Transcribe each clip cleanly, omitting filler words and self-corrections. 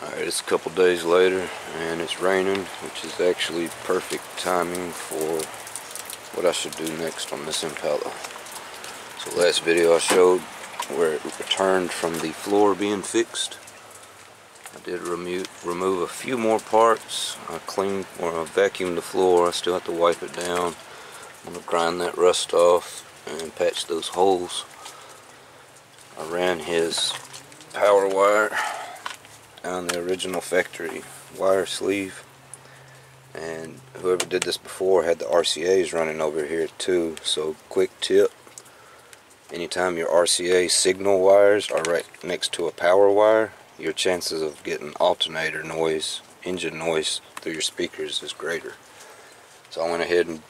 Alright, it's a couple days later and it's raining, which is actually perfect timing for what I should do next on this Impala. So last video I showed where it returned from the floor being fixed. I did remove a few more parts. I cleaned or I vacuumed the floor. I still have to wipe it down. I'm going to grind that rust off and patch those holes. I ran his power wire down the original factory wire sleeve, and whoever did this before had the RCA's running over here too. So quick tip, anytime your RCA signal wires are right next to a power wire, your chances of getting alternator noise, engine noise through your speakers is greater. So I went ahead and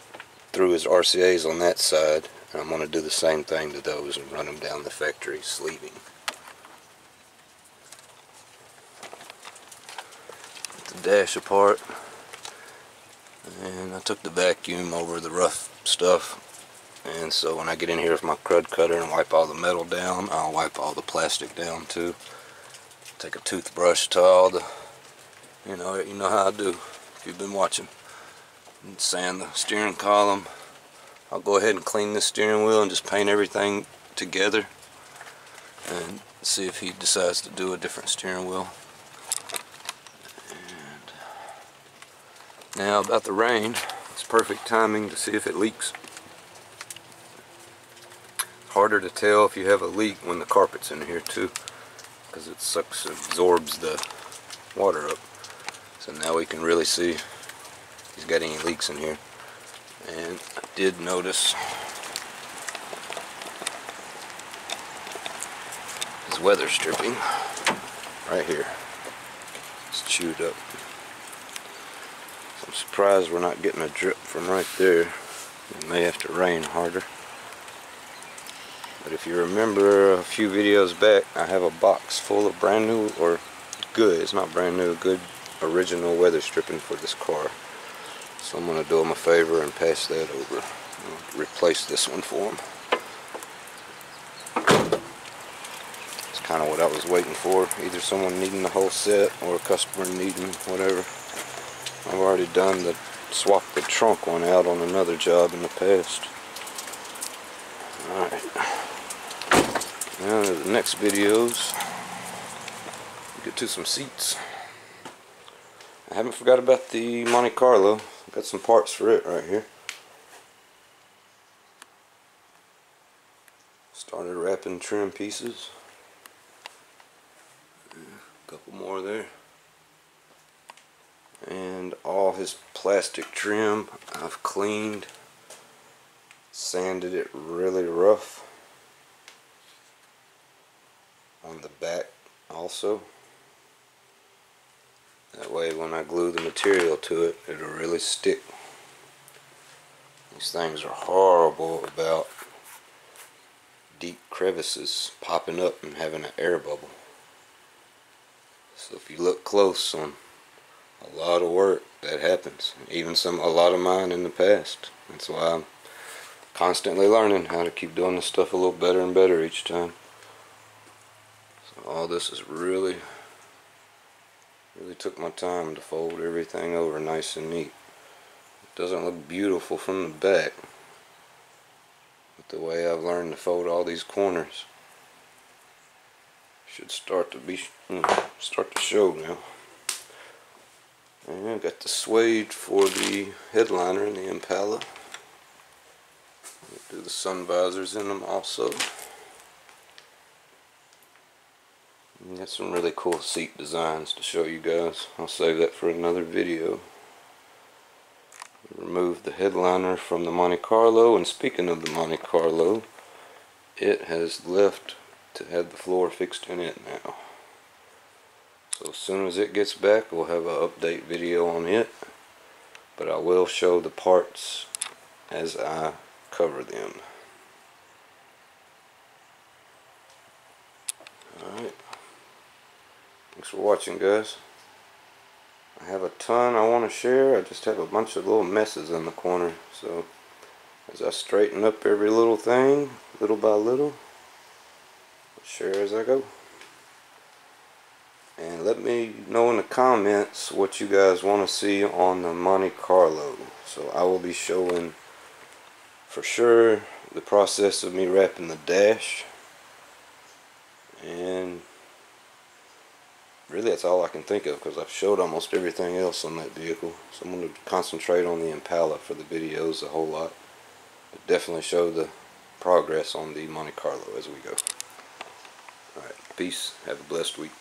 threw his RCA's on that side, and I'm going to do the same thing to those and run them down the factory sleeving. The dash apart, and I took the vacuum over the rough stuff, and so when I get in here with my crud cutter and wipe all the metal down, I'll wipe all the plastic down too. Take a toothbrush to all the, you know how I do if you've been watching, and sand the steering column. I'll go ahead and clean this steering wheel and just paint everything together and see if he decides to do a different steering wheel. Now about the rain, it's perfect timing to see if it leaks. Harder to tell if you have a leak when the carpet's in here too, because it absorbs the water up. So now we can really see if he's got any leaks in here. And I did notice his weather stripping right here. It's chewed up. I'm surprised we're not getting a drip from right there. It may have to rain harder. But if you remember a few videos back, I have a box full of brand new, or good, it's not brand new, good original weather stripping for this car. So I'm going to do him a favor and pass that over. I'll replace this one for him. It's kind of what I was waiting for. Either someone needing the whole set or a customer needing whatever. I've already done swapped the trunk one out on another job in the past. Alright. Now to the next videos, get to some seats. I haven't forgot about the Monte Carlo. Got some parts for it right here. Started wrapping trim pieces. A couple more there. And all his plastic trim I've cleaned, sanded it really rough on the back also. That way when I glue the material to it, it'll really stick. These things are horrible about deep crevices popping up and having an air bubble. So if you look close on a lot of work, that happens. Even a lot of mine in the past. That's why I'm constantly learning how to keep doing this stuff a little better and better each time. So all this is really took my time to fold everything over nice and neat. It doesn't look beautiful from the back, but the way I've learned to fold all these corners should start to show now. And I've got the suede for the headliner in the Impala. Do the sun visors in them also. And got some really cool seat designs to show you guys. I'll save that for another video. Remove the headliner from the Monte Carlo, and speaking of the Monte Carlo, it has left to have the floor fixed in it now. So as soon as it gets back, we'll have an update video on it, but I will show the parts as I cover them. Alright, thanks for watching, guys. I have a ton I want to share. I just have a bunch of little messes in the corner, so as I straighten up every little thing, little by little, I'll share as I go. And let me know in the comments what you guys want to see on the Monte Carlo. So I will be showing for sure the process of me wrapping the dash, and really that's all I can think of because I've showed almost everything else on that vehicle. So I'm going to concentrate on the Impala for the videos a whole lot, but definitely show the progress on the Monte Carlo as we go. Alright, peace, have a blessed week.